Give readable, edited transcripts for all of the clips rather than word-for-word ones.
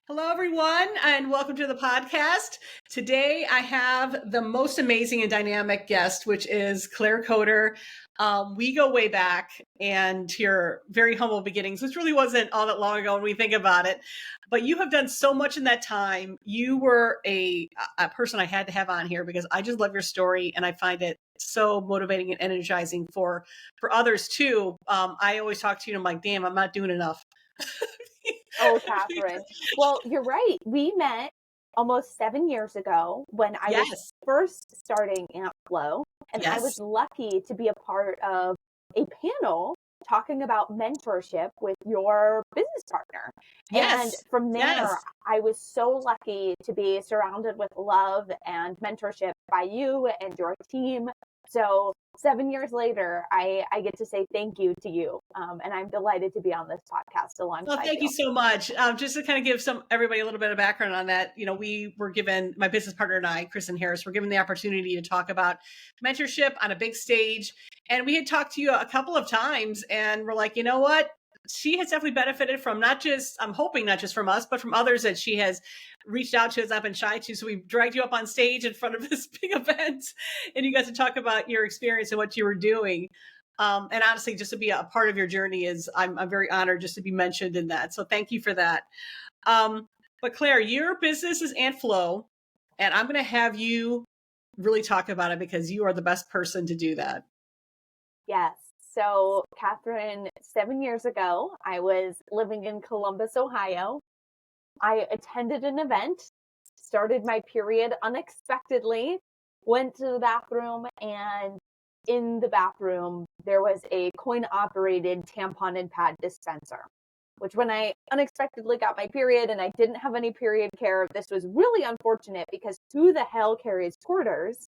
Hello, everyone, and welcome to the podcast. Today, I have the most amazing and dynamic guest, which is Claire Coder. We go way back and to your very humble beginnings, which really wasn't all that long ago when we think about it. But you have done so much in that time. You were a person I had to have on here because I just love your story and I find it so motivating and energizing for others too. I always talk to you and I'm like, damn, I'm not doing enough. Oh, Catherine. Well, you're right. We met almost 7 years ago when I was Yes, first starting AntFlow, and I was yes, lucky to be a part of a panel talking about mentorship with your business partner. And yes, from there, yes. I was so lucky to be surrounded with love and mentorship by you and your team. So 7 years later, I get to say thank you to you. And I'm delighted to be on this podcast Well, alongside thank you. you so much. Just to kind of give everybody a little bit of background on that, we were given, my business partner and I, Kristen Harris, were given the opportunity to talk about mentorship on a big stage. And we had talked to you a couple of times and we're like, you know what? She has definitely benefited from not just, I'm hoping not just from us, but from others that she has reached out to, has not been shy to. So we dragged you up on stage in front of this big event and you guys to talk about your experience and what you were doing. And honestly, just to be a part of your journey is, I'm very honored just to be mentioned in that. So thank you for that. But Claire, your business is AntFlow, and I'm going to have you really talk about it because you are the best person to do that. Yes. So, Catherine, 7 years ago, I was living in Columbus, Ohio. I attended an event, started my period unexpectedly, went to the bathroom, and in the bathroom, there was a coin operated tampon and pad dispenser. Which, when I unexpectedly got my period and I didn't have any period care, this was really unfortunate because who the hell carries quarters?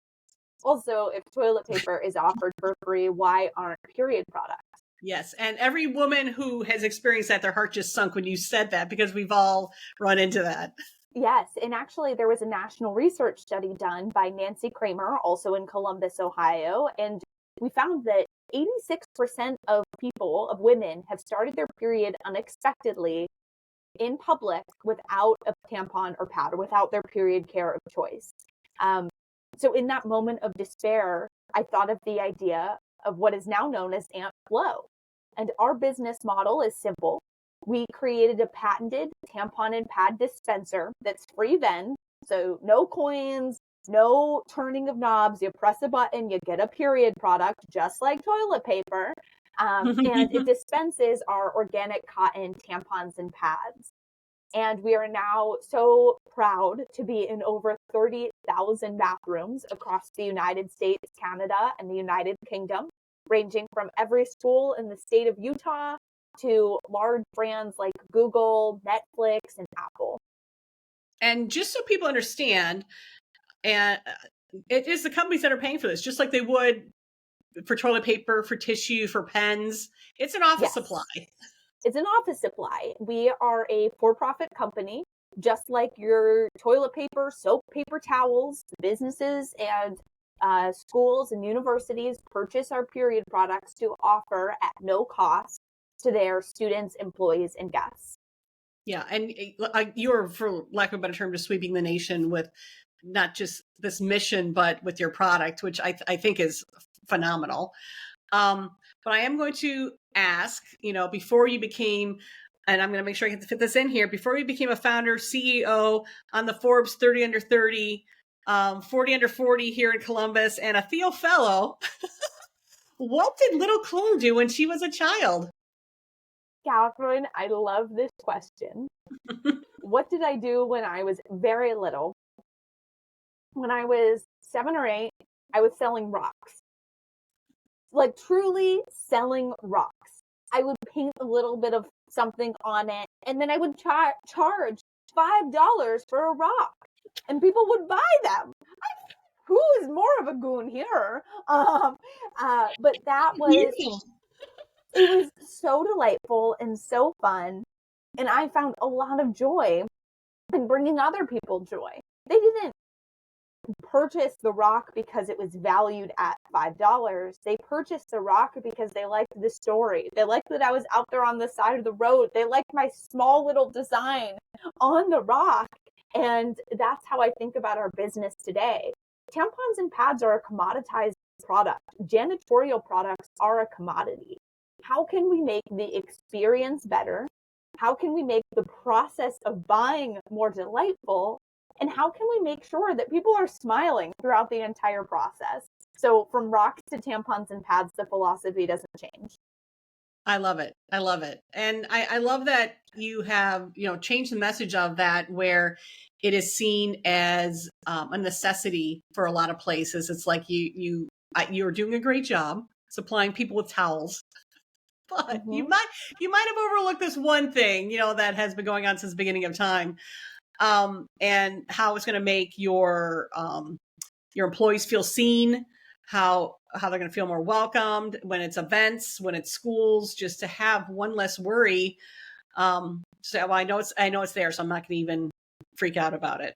Also, if toilet paper is offered for free, why aren't period products? Yes. And every woman who has experienced that, their heart just sunk when you said that because we've all run into that. Yes, and actually, there was a national research study done by Nancy Kramer, also in Columbus, Ohio, and we found that 86% of people, of women, have started their period unexpectedly in public without a tampon or pad or without their period care of choice. Um, so, in that moment of despair, I thought of the idea of what is now known as AntFlow. And our business model is simple. We created a patented tampon and pad dispenser that's free-vend. So, no coins, no turning of knobs. You press a button, you get a period product, just like toilet paper. And it dispenses our organic cotton tampons and pads. And we are now so proud to be in over 30,000 bathrooms across the United States, Canada, and the United Kingdom, ranging from every school in the state of Utah to large brands like Google, Netflix, and Apple. And just so people understand, and it is the companies that are paying for this, just like they would for toilet paper, for tissue, for pens. It's an office supply. Yes, it's an office supply. We are a for-profit company, just like your toilet paper, soap, paper towels. Businesses and schools and universities purchase our period products to offer at no cost to their students, employees, and guests. Yeah, and you're, for lack of a better term, just sweeping the nation with not just this mission, but with your product, which I think is phenomenal. But I am going to ask, before you became, and I'm going to make sure I can fit this in here, before you became a founder, CEO on the Forbes 30 Under 30, 40 Under 40 here in Columbus, and a Theo Fellow, what did little Claire do when she was a child? Catherine, I love this question. What did I do when I was very little? When I was 7 or 8, I was selling rocks. Like truly selling rocks. I would paint a little bit of something on it, and then I would charge $5 for a rock, and people would buy them. Who is more of a goon here? But You. it was so delightful and so fun, and I found a lot of joy in bringing other people joy. They didn't purchased the rock because it was valued at $5. They purchased the rock because they liked the story. They liked that I was out there on the side of the road. They liked my small little design on the rock. And that's how I think about our business today. Tampons and pads are a commoditized product. Janitorial products are a commodity. How can we make the experience better? How can we make the process of buying more delightful? And how can we make sure that people are smiling throughout the entire process? So from rocks to tampons and pads, the philosophy doesn't change. I love it. I love it. And I love that you have, changed the message of that where it is seen as a necessity for a lot of places. It's like you're doing a great job supplying people with towels, but Mm-hmm. you might have overlooked this one thing, that has been going on since the beginning of time. And how it's going to make your employees feel seen, how they're going to feel more welcomed when it's events, when it's schools, just to have one less worry. So I know it's there, so I'm not going to even freak out about it.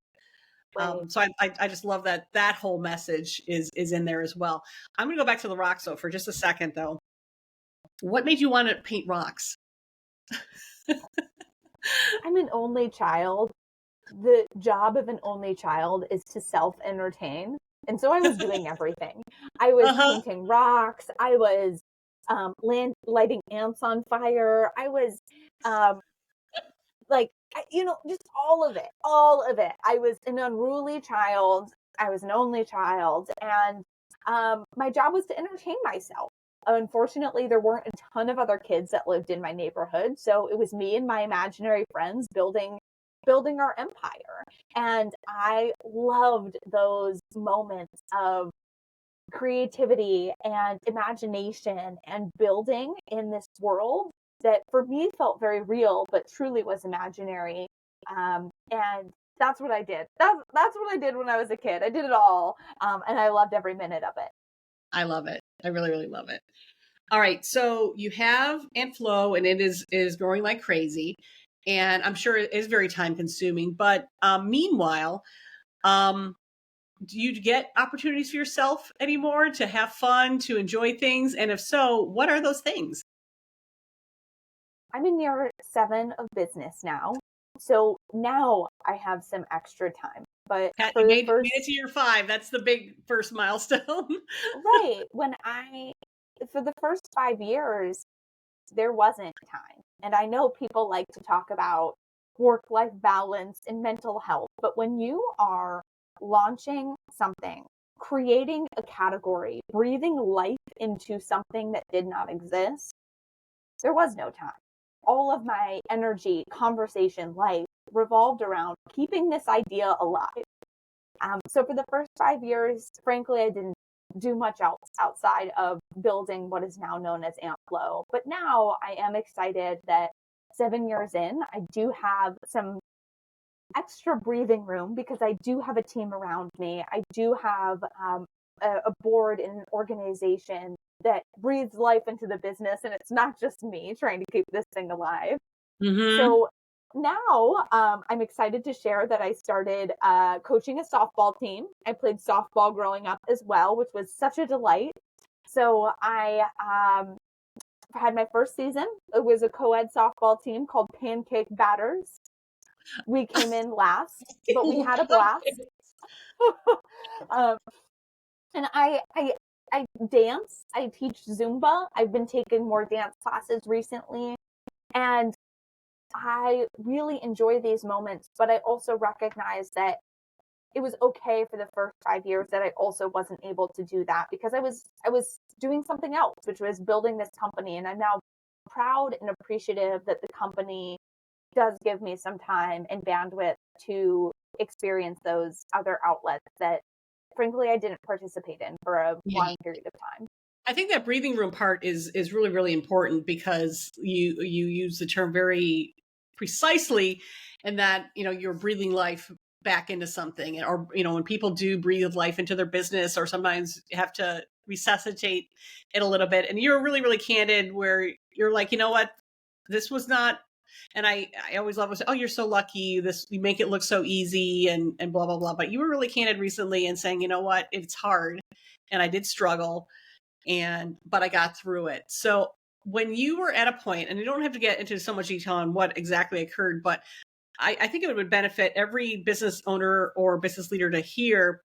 Right. So I just love that whole message is in there as well. I'm going to go back to the rocks though for just a second though. What made you want to paint rocks? I'm an only child. The job of an only child is to self-entertain. And so I was doing everything. I was painting rocks. I was lighting ants on fire. I was just all of it, all of it. I was an unruly child. I was an only child. And my job was to entertain myself. Unfortunately, there weren't a ton of other kids that lived in my neighborhood. So it was me and my imaginary friends building our empire. And I loved those moments of creativity and imagination and building in this world that for me felt very real, but truly was imaginary. And that's what I did. That's what I did when I was a kid. I did it all. And I loved every minute of it. I love it. I really, really love it. All right. So you have Ant Flow and it is growing like crazy. And I'm sure it is very time consuming. But meanwhile, do you get opportunities for yourself anymore to have fun, to enjoy things? And if so, what are those things? I'm in year 7 of business now. So now I have some extra time. But Pat, for you the made first it to year 5. That's the big first milestone. right, for the first 5 years, there wasn't time. And I know people like to talk about work-life balance and mental health, but when you are launching something, creating a category, breathing life into something that did not exist, there was no time. All of my energy, conversation, life revolved around keeping this idea alive. So for the first 5 years, frankly, I didn't do much else outside of building what is now known as Ant Flow. But now I am excited that 7 years in, I do have some extra breathing room because I do have a team around me. I do have a board and an organization that breathes life into the business, and it's not just me trying to keep this thing alive. Mm-hmm. So now I'm excited to share that I started coaching a softball team. I played softball growing up as well, which was such a delight. So I had my first season. It was a co-ed softball team called Pancake Batters. We came in last, but we had a blast. And I dance. I teach Zumba. I've been taking more dance classes recently. And I really enjoy these moments, but I also recognize that it was okay for the first 5 years that I also wasn't able to do that because I was doing something else, which was building this company. And I'm now proud and appreciative that the company does give me some time and bandwidth to experience those other outlets that frankly I didn't participate in for a long period of time. I think that breathing room part is really, really important because you use the term very precisely, and that you're breathing life back into something, or when people do breathe life into their business, or sometimes you have to resuscitate it a little bit. And you're really, really candid where you're like, you know what, this was not. And I always love oh, you're so lucky. You make it look so easy and blah, blah, blah. But you were really candid recently and saying, you know what, it's hard. And I did struggle, but I got through it. So when you were at a point, and you don't have to get into so much detail on what exactly occurred, but I think it would benefit every business owner or business leader to hear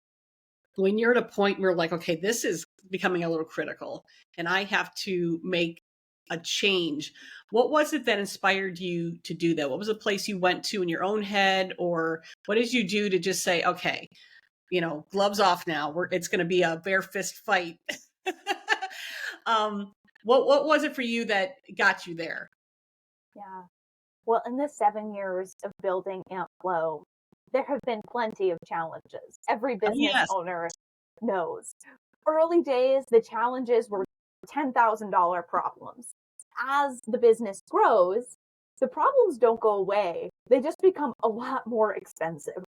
when you're at a point where like, okay, this is becoming a little critical and I have to make a change. What was it that inspired you to do that? What was a place you went to in your own head, or what did you do to just say, okay, gloves off now. It's going to be a bare fist fight. um, what was it for you that got you there? Yeah. Well, in the 7 years of building AmpFlow, there have been plenty of challenges. Every Oh, business yes. owner knows. Early days, the challenges were $10,000 problems. As the business grows, the problems don't go away. They just become a lot more expensive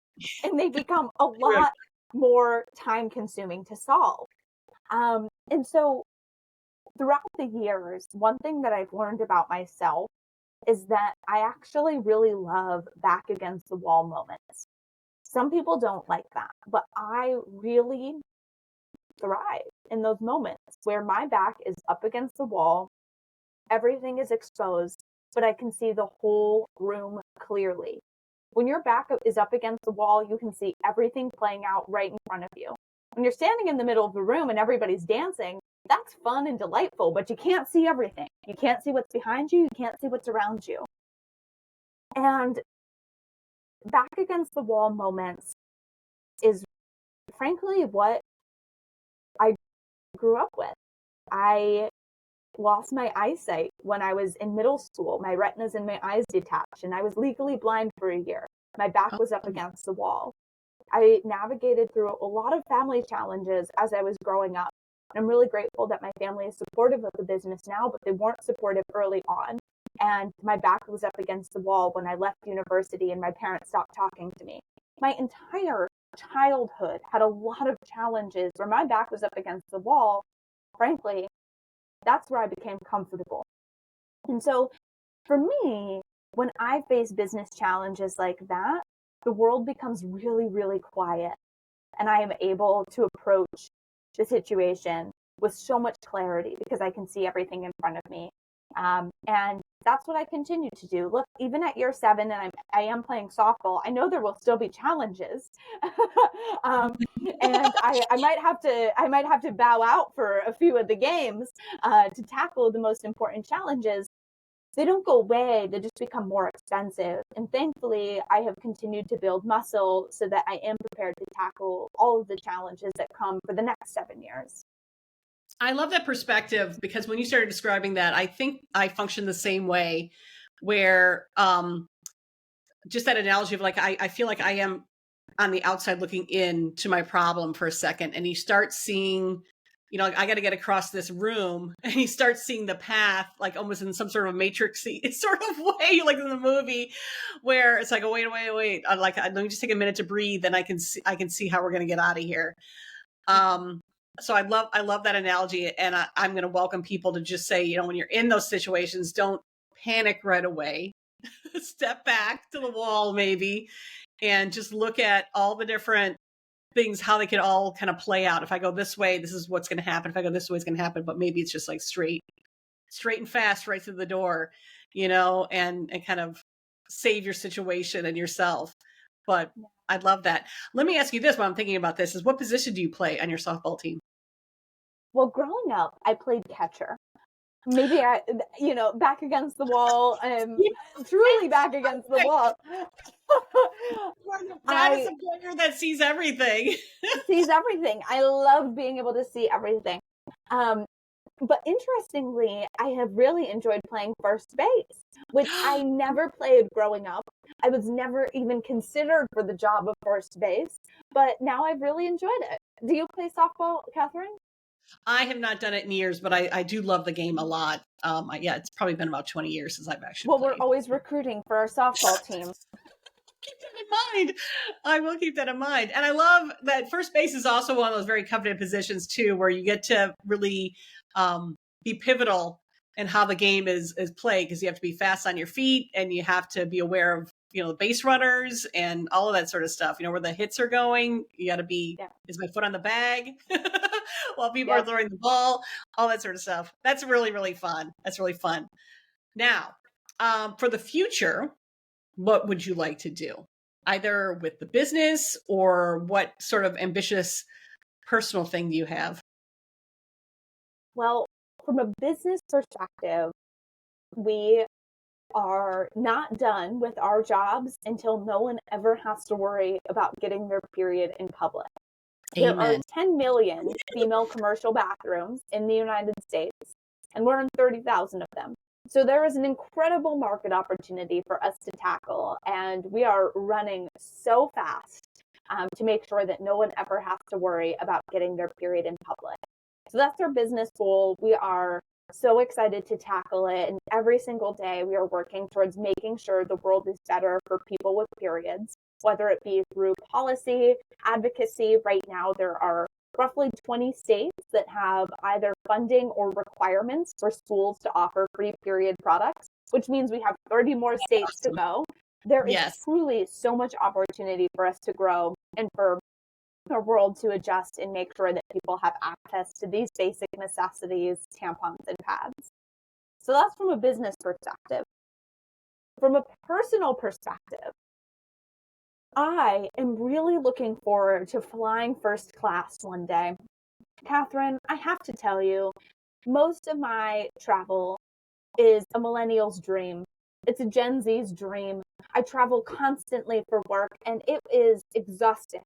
and they become a lot more time consuming to solve. And so throughout the years, one thing that I've learned about myself is that I actually really love back against the wall moments. Some people don't like that, but I really thrive in those moments where my back is up against the wall, everything is exposed, but I can see the whole room clearly. When your back is up against the wall, you can see everything playing out right in front of you. When you're standing in the middle of the room and everybody's dancing, that's fun and delightful, but you can't see everything. You can't see what's behind you. You can't see what's around you. And back against the wall moments is frankly what I grew up with. I lost my eyesight when I was in middle school. My retinas and my eyes detached, and I was legally blind for a year. My back was up against the wall. I navigated through a lot of family challenges as I was growing up. And I'm really grateful that my family is supportive of the business now, but they weren't supportive early on. And my back was up against the wall when I left university and my parents stopped talking to me. My entire childhood had a lot of challenges where my back was up against the wall. Frankly, that's where I became comfortable. And so for me, when I face business challenges like that, the world becomes really, really quiet. And I am able to approach the situation with so much clarity because I can see everything in front of me. And that's what I continue to do. Look, even at year 7, and I am playing softball, I know there will still be challenges. And I might have to bow out for a few of the games to tackle the most important challenges. They don't go away, they just become more expensive. And thankfully, I have continued to build muscle so that I am prepared to tackle all of the challenges that come for the next 7 years. I love that perspective because when you started describing that, I think I function the same way where just that analogy of like, I feel like I am on the outside looking in to my problem for a second, and you start seeing, like, I got to get across this room, and you start seeing the path, like almost in some sort of matrixy sort of way, like in the movie, where it's like, oh, wait. I'm like, let me just take a minute to breathe, and I can see how we're going to get out of here. So I love that analogy, and I'm going to welcome people to just say, when you're in those situations, don't panic right away. Step back to the wall maybe, and just look at all the different things, how they could all kind of play out. If I go this way, this is what's going to happen. If I go this way, it's going to happen. But maybe it's just like straight and fast right through the door, and kind of save your situation and yourself. But I'd love that. Let me ask you this while I'm thinking about this: is what position do you play on your softball team? Well, growing up, I played catcher. Maybe back against the wall, truly back against the wall. That is a player that sees everything. Sees everything. I love being able to see everything. But interestingly, I have really enjoyed playing first base, which I never played growing up. I was never even considered for the job of first base, but now I've really enjoyed it. Do you play softball, Catherine? I have not done it in years, but I do love the game a lot. It's probably been about 20 years since I've actually played. We're always recruiting for our softball team. Keep that in mind. I will keep that in mind. And I love that first base is also one of those very coveted positions too, where you get to really be pivotal in how the game is played, because you have to be fast on your feet and you have to be aware of the base runners and all of that sort of stuff. Where the hits are going. You got to be, is my foot on the bag while people are throwing the ball, all that sort of stuff. That's really, really fun. Now, for the future, what would you like to do? Either with the business, or what sort of ambitious personal thing do you have? Well, from a business perspective, we are not done with our jobs until no one ever has to worry about getting their period in public. There are Amen. 10 million female commercial bathrooms in the United States, and we're in 30,000 of them. So there is an incredible market opportunity for us to tackle, and we are running so fast to make sure that no one ever has to worry about getting their period in public. So that's our business goal. We are so excited to tackle it, and every single day we are working towards making sure the world is better for people with periods, whether it be through policy, advocacy. Right now, there are roughly 20 states that have either funding or requirements for schools to offer free period products, which means we have 30 more states to go. There is Yes. truly so much opportunity for us to grow and for our world to adjust and make sure that people have access to these basic necessities, tampons and pads. So that's from a business perspective. From a personal perspective, I am really looking forward to flying first class one day. Catherine, I have to tell you, most of my travel is a millennial's dream. It's a Gen Z's dream. I travel constantly for work, and it is exhausting.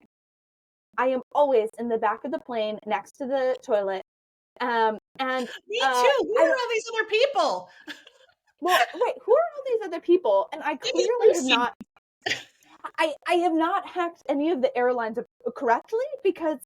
I am always in the back of the plane next to the toilet. And Me too. Who are all these other people? Well, wait, who are all these other people? And I clearly have not. I have not hacked any of the airlines correctly, because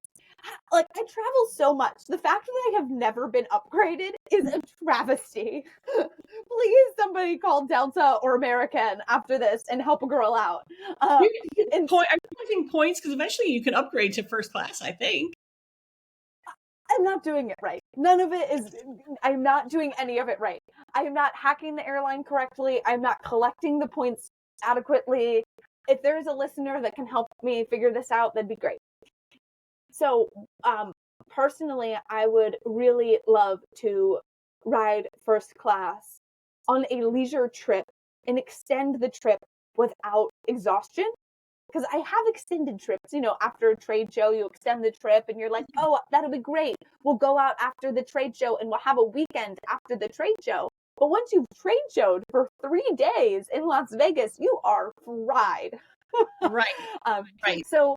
like I travel so much. The fact that I have never been upgraded is a travesty. Please, somebody call Delta or American after this and help a girl out. Are you collecting points? Because eventually you can upgrade to first class, I think. I'm not doing it right. None of it is. I'm not doing any of it right. I am not hacking the airline correctly. I'm not collecting the points adequately. If there is a listener that can help me figure this out, that'd be great. So, personally, I would really love to ride first class on a leisure trip and extend the trip without exhaustion. Because I have extended trips, after a trade show, you extend the trip and you're like, oh, that'll be great. We'll go out after the trade show and we'll have a weekend after the trade show. But once you've trade showed for 3 days in Las Vegas, you are fried. Right. Right. So,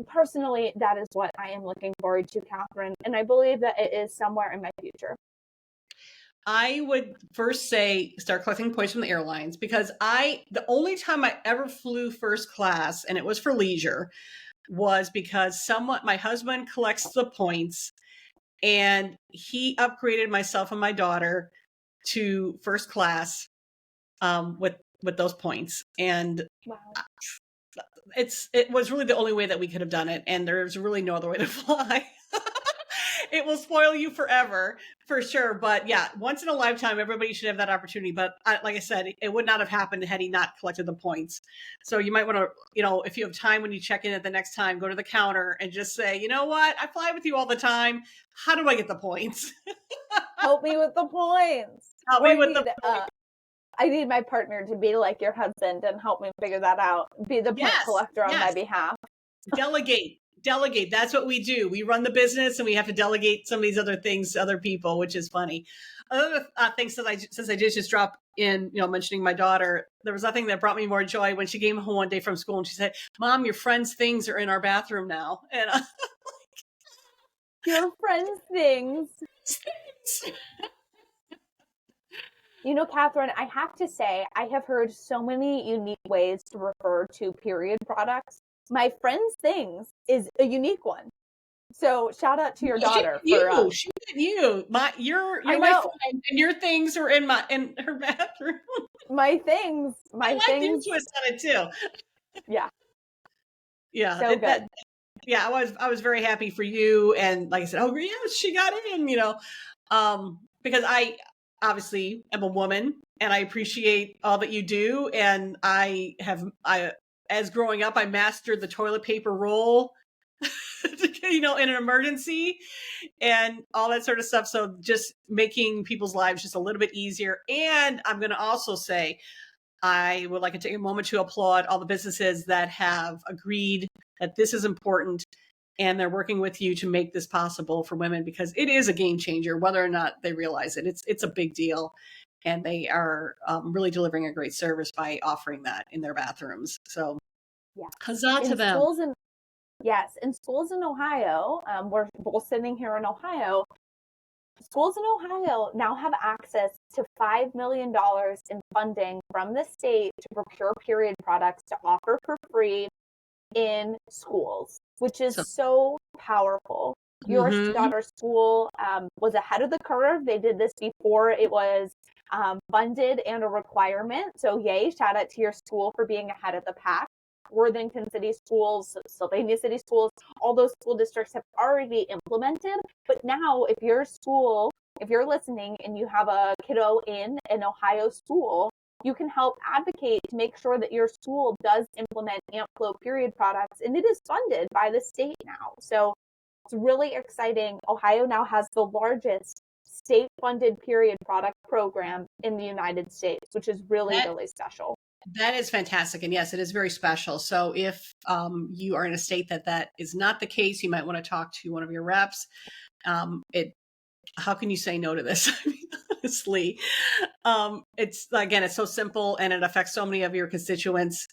personally, that is what I am looking forward to, Catherine. And I believe that it is somewhere in my future. I would first say start collecting points from the airlines, because the only time I ever flew first class, and it was for leisure, was because my husband collects the points, and he upgraded myself and my daughter to first class with those points. And wow. It was really the only way that we could have done it, and there's really no other way to fly. It will spoil you forever, for sure. But yeah, once in a lifetime, everybody should have that opportunity. But like I said, it would not have happened had he not collected the points. So you might want to, if you have time when you check in at the next time, go to the counter and just say, you know what? I fly with you all the time. How do I get the points? Help me with the points. Help me with the points. I need my partner to be like your husband and help me figure that out. Be the point collector on my behalf. Delegate. That's what we do. We run the business, and we have to delegate some of these other things to other people, which is funny. Other things since I did just drop in, mentioning my daughter, there was nothing that brought me more joy when she came home one day from school and she said, "Mom, your friend's things are in our bathroom now." And I'm like, your friend's things. Catherine, I have to say, I have heard so many unique ways to refer to period products. My friend's things is a unique one. So shout out to your daughter. She did you. You're my friend, and your things are in her bathroom. My things. I like your twist on it too. Yeah. Yeah. So good. Yeah, I was very happy for you, and like I said, oh yes, she got in. Because I obviously am a woman, and I appreciate all that you do, and as growing up, I mastered the toilet paper roll, in an emergency and all that sort of stuff. So just making people's lives just a little bit easier. And I'm going to also say, I would like to take a moment to applaud all the businesses that have agreed that this is important and they're working with you to make this possible for women, because it is a game changer, whether or not they realize it. It's a big deal. And they are really delivering a great service by offering that in their bathrooms. So Yeah. huzzah to In them. schools in Yes, in schools in Ohio, we're both sitting here in Ohio. Schools in Ohio now have access to $5 million in funding from the state to procure period products to offer for free in schools, which is So, so powerful. Your mhm. daughter's school was ahead of the curve. They did this before it was funded and a requirement. So, yay, shout out to your school for being ahead of the pack. Worthington City Schools, Sylvania City Schools, all those school districts have already implemented. But now, if your school, if you're listening and you have a kiddo in an Ohio school, you can help advocate to make sure that your school does implement AmpFlow period products, and it is funded by the state now. So it's really exciting. Ohio now has the largest state-funded period product program in the United States, which is really, that really special. that is fantastic, and yes, it is very special. So if you are in a state that is not the case, you might want to talk to one of your reps. It How can you say no to this? I mean, honestly, it's again, it's so simple and it affects so many of your constituents.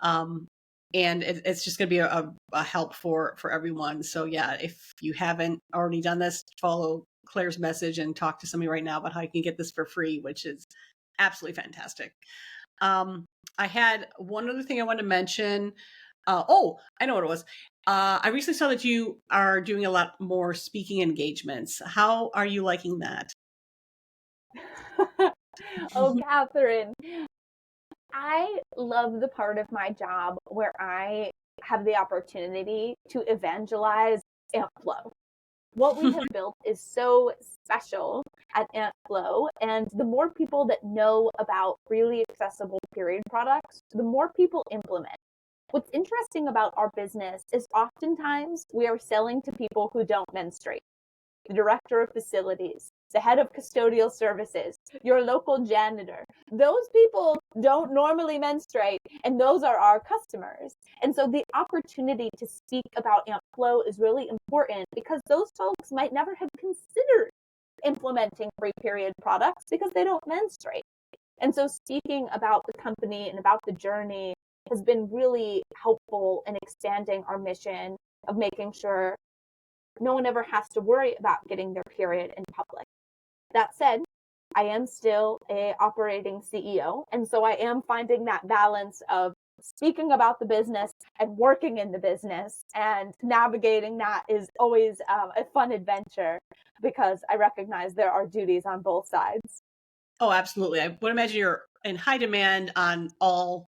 And it's just going to be a help for everyone. So yeah, if you haven't already done this, follow Claire's message and talk to somebody right now about how you can get this for free, which is absolutely fantastic. I had one other thing I wanted to mention. Oh, I know what it was. I recently saw that you are doing a lot more speaking engagements. How are you liking that? Oh, Catherine, I love the part of my job where I have the opportunity to evangelize AmpFlow. What we have built is so special at AntFlow, and the more people that know about freely accessible period products, the more people implement. What's interesting about our business is oftentimes we are selling to people who don't menstruate. The director of facilities, the head of custodial services, your local janitor. Those people don't normally menstruate, and those are our customers. And so the opportunity to speak about AmpFlow is really important because those folks might never have considered implementing free period products because they don't menstruate. And so speaking about the company and about the journey has been really helpful in expanding our mission of making sure no one ever has to worry about getting their period in public. That said, I am still a operating CEO, and so I am finding that balance of speaking about the business and working in the business, and navigating that is always a fun adventure because I recognize there are duties on both sides. Oh, absolutely. I would imagine you're in high demand on all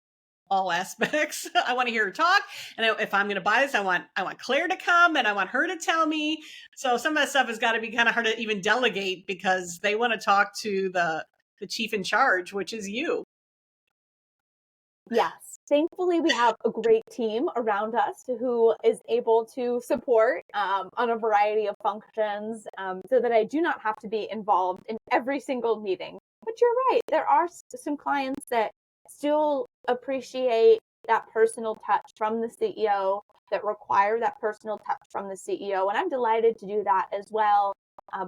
aspects. I want to hear her talk, and if I'm going to buy this, I want Claire to come, and I want her to tell me. So some of that stuff has got to be kind of hard to even delegate because they want to talk to the chief in charge, which is you. Yes. Thankfully, we have a great team around us who is able to support on a variety of functions so that I do not have to be involved in every single meeting. But you're right, there are some clients that still appreciate that personal touch from the CEO, that require that personal touch from the CEO. And I'm delighted to do that as well.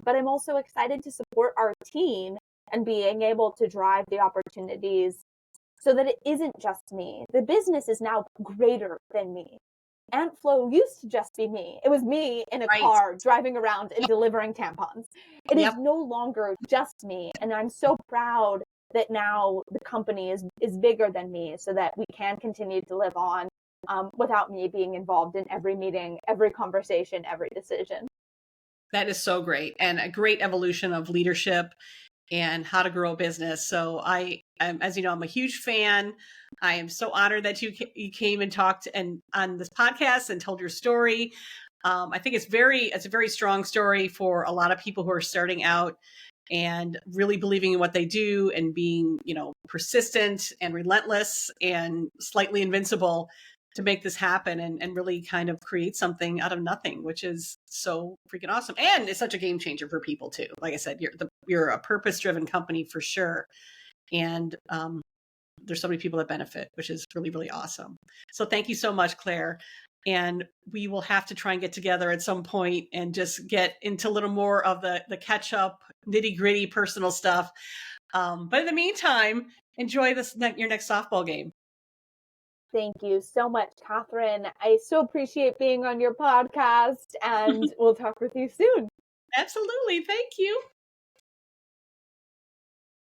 But I'm also excited to support our team and being able to drive the opportunities so that it isn't just me. The business is now greater than me. AntFlow used to just be me. It was me in a Right. car driving around and delivering tampons. It is Yep. no longer just me. And I'm so proud that now the company is bigger than me so that we can continue to live on without me being involved in every meeting, every conversation, every decision. That is so great, and a great evolution of leadership and how to grow a business. So as you know, I'm a huge fan. I am so honored that you came and talked and on this podcast and told your story. I think it's a very strong story for a lot of people who are starting out and really believing in what they do and being, persistent and relentless and slightly invincible to make this happen and really kind of create something out of nothing, which is so freaking awesome. And it's such a game changer for people too. Like I said, you're a purpose driven company for sure. And there's so many people that benefit, which is really, really awesome. So thank you so much, Claire. And we will have to try and get together at some point and just get into a little more of the catch up, nitty gritty personal stuff. But in the meantime, enjoy your next softball game. Thank you so much, Catherine. I so appreciate being on your podcast, and we'll talk with you soon. Absolutely. Thank you.